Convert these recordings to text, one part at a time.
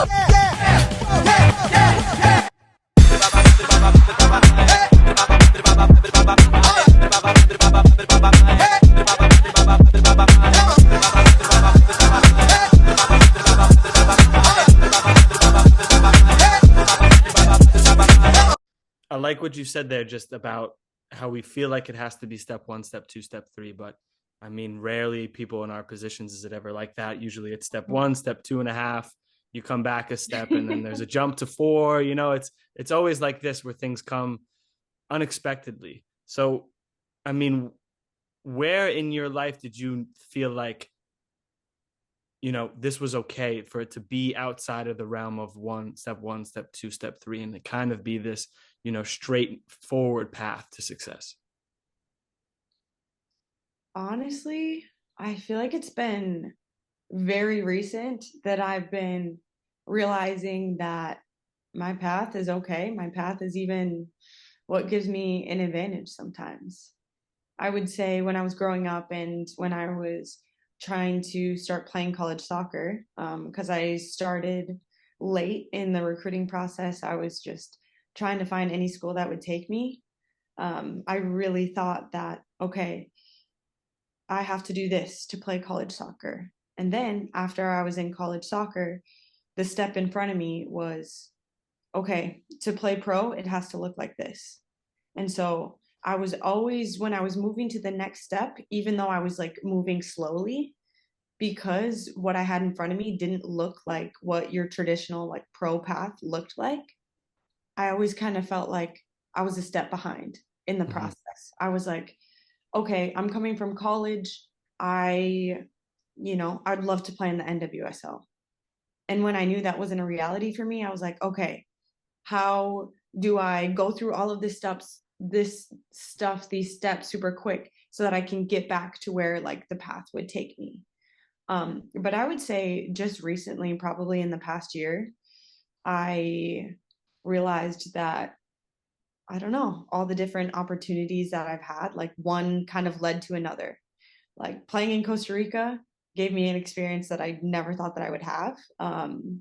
I like what you said there just about how we feel like it has to be step one, step two, step three. But I mean, rarely people in our positions is it ever like that. Usually it's step one, step two and a half. You come back a step and then there's a jump to four. You know, it's always like this where things come unexpectedly. So, I mean, where in your life did you feel like, this was okay for it to be outside of the realm of one, step two, step three, and to kind of be this, straightforward path to success? Honestly, I feel like it's been very recent that I've been realizing that my path is okay. My path is even what gives me an advantage sometimes. I would say when I was growing up and when I was trying to start playing college soccer, because I started late in the recruiting process, I was just trying to find any school that would take me. I really thought that, okay, I have to do this to play college soccer. And then after I was in college soccer, the step in front of me was, okay, to play pro, it has to look like this. And so I was always, when I was moving to the next step, even though I was like moving slowly, because what I had in front of me didn't look like what your traditional like pro path looked like, I always kind of felt like I was a step behind in the Mm-hmm. process. I was like, okay, I'm coming from college. I, I'd love to play in the NWSL. And when I knew that wasn't a reality for me, I was like, okay, how do I go through all of these steps super quick so that I can get back to where like the path would take me? But I would say just recently, probably in the past year, I realized that I don't know, all the different opportunities that I've had, like one kind of led to another. Like playing in Costa Rica gave me an experience that I never thought that I would have. And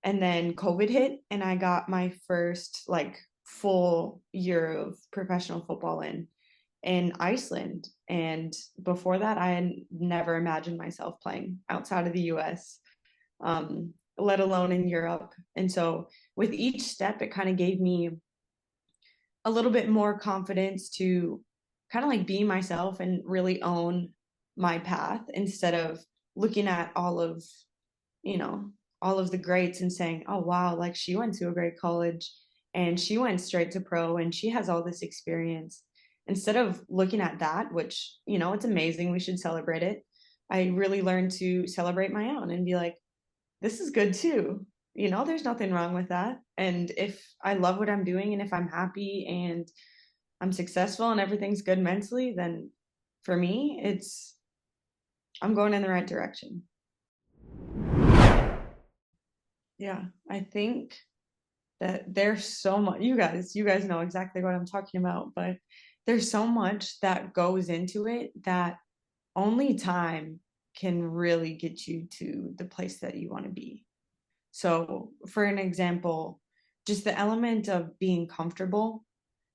then COVID hit, and I got my first like full year of professional football in Iceland. And before that, I had never imagined myself playing outside of the US, let alone in Europe. And so with each step, it kind of gave me a little bit more confidence to kind of like be myself and really own my path instead of looking at you know, all of the greats and saying, oh, wow, like she went to a great college and she went straight to pro and she has all this experience. Instead of looking at that, which, it's amazing, we should celebrate it. I really learned to celebrate my own and be like, this is good too. There's nothing wrong with that. And if I love what I'm doing and if I'm happy and I'm successful and everything's good mentally, then for me, I'm going in the right direction. Yeah, I think that there's so much, you guys know exactly what I'm talking about, but there's so much that goes into it that only time can really get you to the place that you want to be. So, for an example, just the element of being comfortable,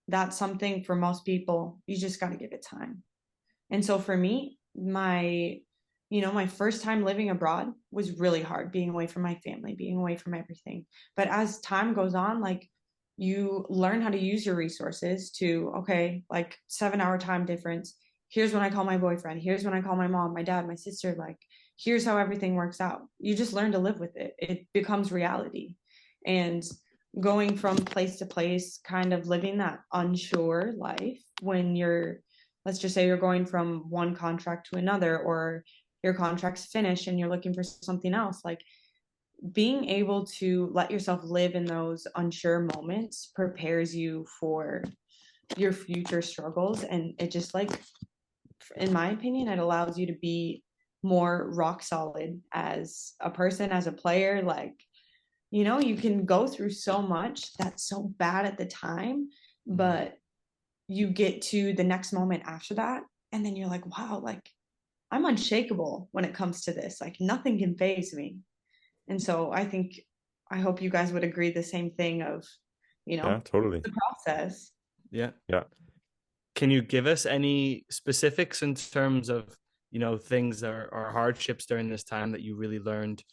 that's something for most people, you just got to give it time. And so for me, my first time living abroad was really hard, being away from my family, being away from everything. But as time goes on, like you learn how to use your resources to, okay, like 7 hour time difference. Here's when I call my boyfriend. Here's when I call my mom, my dad, my sister. Like, here's how everything works out. You just learn to live with it. It becomes reality. And going from place to place, kind of living that unsure life when let's just say you're going from one contract to another, or your contract's finished and you're looking for something else, like being able to let yourself live in those unsure moments prepares you for your future struggles. And it just like, in my opinion, it allows you to be more rock solid as a person, as a player. Like, you can go through so much that's so bad at the time, Mm-hmm. but you get to the next moment after that, and then you're like, wow, like I'm unshakable when it comes to this. Like nothing can phase me. And so I hope you guys would agree the same thing of, Yeah, totally. the process. Yeah. Yeah. Can you give us any specifics in terms of, things or hardships during this time that you really learned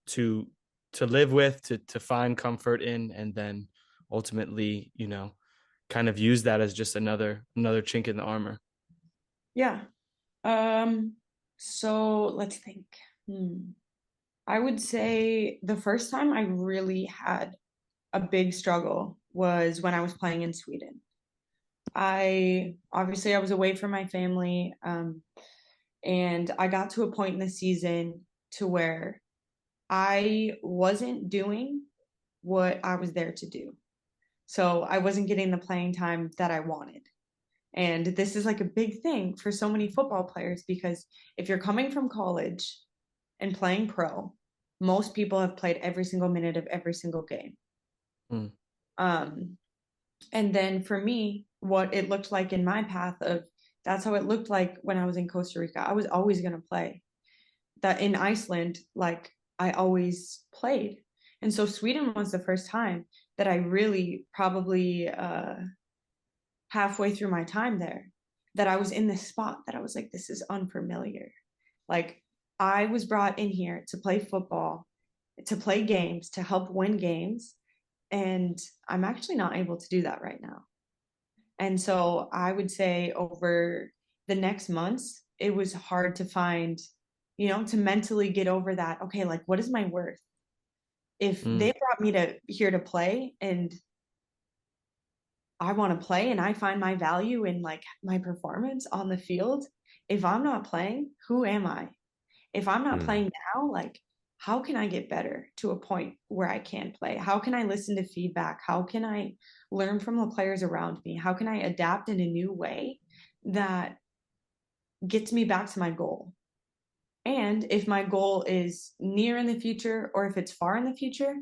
to live with, to find comfort in, and then ultimately, kind of use that as just another chink in the armor? Yeah. So let's think. I would say the first time I really had a big struggle was when I was playing in Sweden. I was away from my family, and I got to a point in the season to where I wasn't doing what I was there to do. So I wasn't getting the playing time that I wanted. And this is like a big thing for so many football players because if you're coming from college and playing pro, most people have played every single minute of every single game. Mm. And then for me, what it looked like in my path of that's how it looked like when I was in Costa Rica. I was always going to play. That in Iceland, like I always played. And so Sweden was the first time that I really probably halfway through my time there that I was in this spot that I was like, this is unfamiliar. Like I was brought in here to play football, to play games, to help win games. And I'm actually not able to do that right now. And so I would say over the next months, it was hard to find, to mentally get over that. Okay, like what is my worth? If they brought me to here to play and I want to play and I find my value in like my performance on the field, if I'm not playing, who am I? If I'm not playing now, like how can I get better to a point where I can play? How can I listen to feedback? How can I learn from the players around me? How can I adapt in a new way that gets me back to my goal? And if my goal is near in the future or if it's far in the future,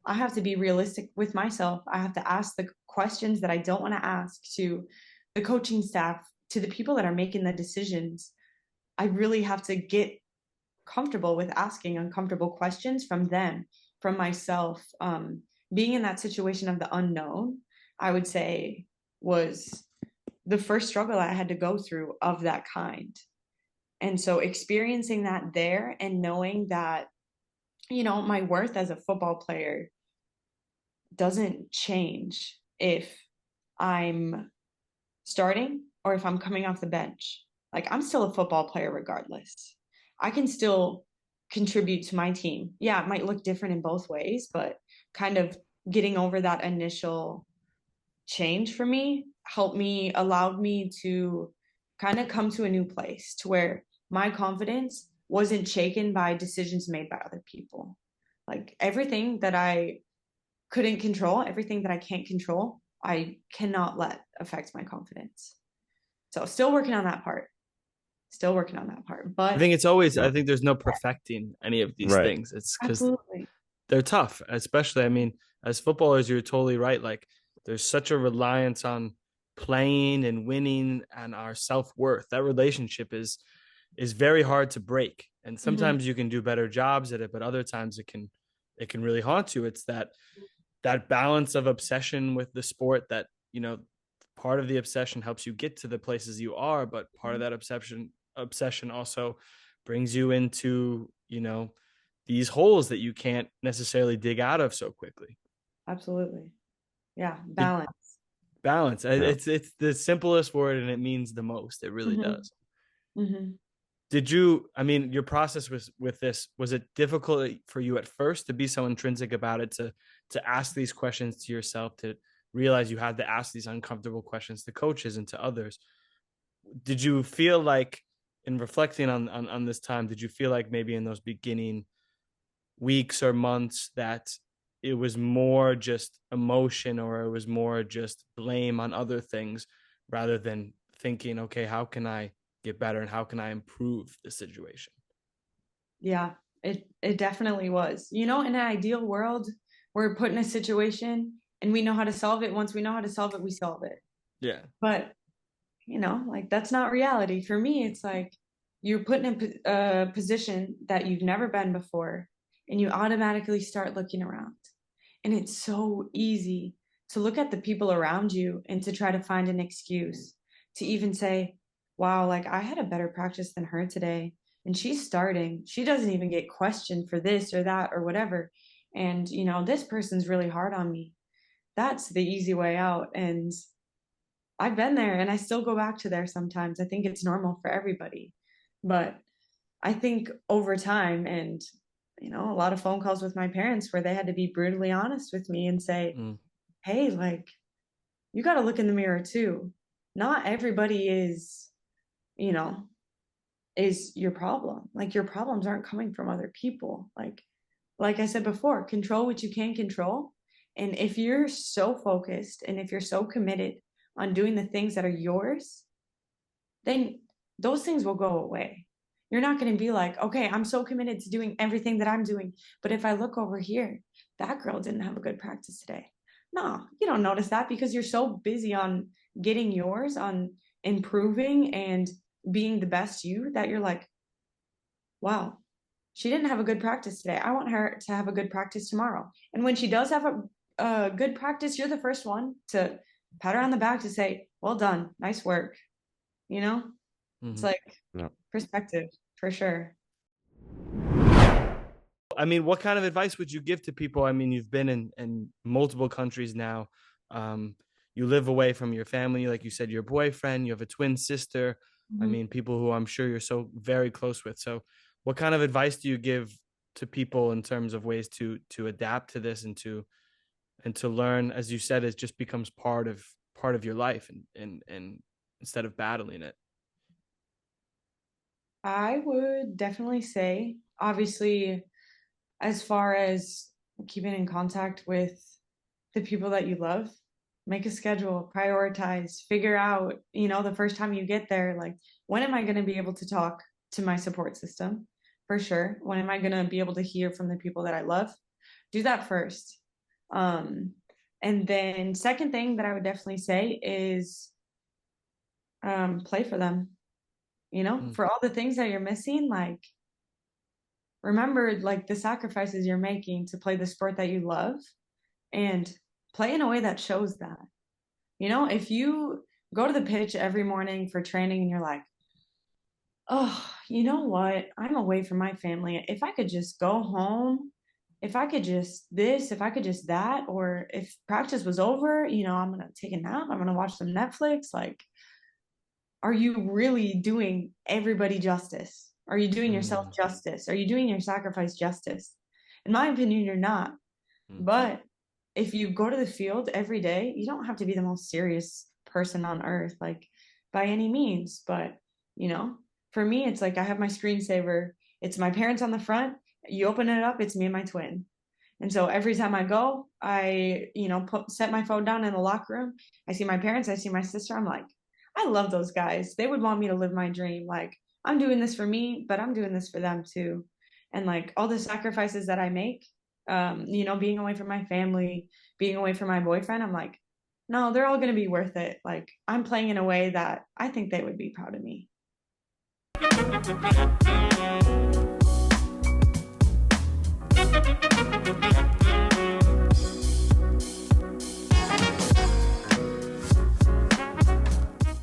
I have to be realistic with myself. I have to ask the questions that I don't want to ask to the coaching staff, to the people that are making the decisions. I really have to get comfortable with asking uncomfortable questions from them, from myself. Being in that situation of the unknown, I would say, was the first struggle I had to go through of that kind. And so experiencing that there and knowing that, my worth as a football player doesn't change if I'm starting or if I'm coming off the bench. Like I'm still a football player regardless. I can still contribute to my team. Yeah, it might look different in both ways, but kind of getting over that initial change for me allowed me to kind of come to a new place to where my confidence wasn't shaken by decisions made by other people. Like everything that I couldn't control, everything that I can't control, I cannot let affect my confidence. So still working on that part. Still working on that part. I But think it's always, I think there's no perfecting any of these Right. things. It's because absolutely. they're tough, especially, I mean, as footballers, you're totally right. Like there's such a reliance on playing and winning and our self-worth. That relationship is very hard to break. And sometimes you can do better jobs at it, but other times it can really haunt you. It's that balance of obsession with the sport that, part of the obsession helps you get to the places you are, but part of that obsession also brings you into, these holes that you can't necessarily dig out of so quickly. Absolutely. Yeah. Did, Balance. balance. Yeah. It's the simplest word and it means the most. It really does. Mm-hmm. Did you, I mean, your process with this, was it difficult for you at first to be so intrinsic about it, to ask these questions to yourself, to realize you had to ask these uncomfortable questions to coaches and to others? Did you feel like, in reflecting on this time, did you feel like maybe in those beginning weeks or months that it was more just emotion, or it was more just blame on other things rather than thinking, okay, how can I get better and how can I improve the situation? Yeah. It definitely was. In an ideal world, we're put in a situation and we know how to solve it. Once we know how to solve it, we solve it. Yeah. But like that's not reality. For me, it's like you're put in a position that you've never been before, and you automatically start looking around. And it's so easy to look at the people around you and to try to find an excuse to even say, wow, like I had a better practice than her today. And she's starting. She doesn't even get questioned for this or that or whatever. And, this person's really hard on me. That's the easy way out. And I've been there and I still go back to there sometimes. I think it's normal for everybody. But I think over time and, a lot of phone calls with my parents where they had to be brutally honest with me and say, hey, like, you got to look in the mirror too. Not everybody is, is your problem. Like your problems aren't coming from other people. Like I said before, control what you can control. And if you're so focused and if you're so committed on doing the things that are yours, then those things will go away. You're not going to be like, okay, I'm so committed to doing everything that I'm doing. But if I look over here, that girl didn't have a good practice today. No, you don't notice that because you're so busy on getting yours, on improving and being the best you, that you're like, wow, she didn't have a good practice today. I want her to have a good practice tomorrow. And when she does have a good practice, you're the first one to pat her on the back to say, well done, nice work. It's like perspective for sure. I mean, what kind of advice would you give to people? I mean, you've been in multiple countries now. You live away from your family, like you said, your boyfriend, you have a twin sister. I mean, people who I'm sure you're so very close with. So what kind of advice do you give to people in terms of ways to adapt to this and to learn, as you said, it just becomes part of your life and instead of battling it? I would definitely say, obviously, as far as keeping in contact with the people that you love, make a schedule, prioritize, figure out, the first time you get there, like, when am I going to be able to talk to my support system? For sure. When am I going to be able to hear from the people that I love? Do that first. And then second thing that I would definitely say is play for them. For all the things that you're missing, like, remember, like, the sacrifices you're making to play the sport that you love and play in a way that shows that. If you go to the pitch every morning for training and you're like, oh, you know what? I'm away from my family. If I could just go home, if I could just this, if I could just that, or if practice was over, I'm going to take a nap, I'm going to watch some Netflix. Like, are you really doing everybody justice? Are you doing yourself justice? Are you doing your sacrifice justice? In my opinion, you're not. But if you go to the field every day, you don't have to be the most serious person on earth, like, by any means. But, for me, it's like I have my screensaver. It's my parents on the front. You open it up, it's me and my twin. And so every time I go, I, set my phone down in the locker room. I see my parents, I see my sister. I'm like, I love those guys. They would want me to live my dream. Like, I'm doing this for me, but I'm doing this for them too. And like all the sacrifices that I make, being away from my family, being away from my boyfriend, I'm like, no, they're all going to be worth it. Like, I'm playing in a way that I think they would be proud of me.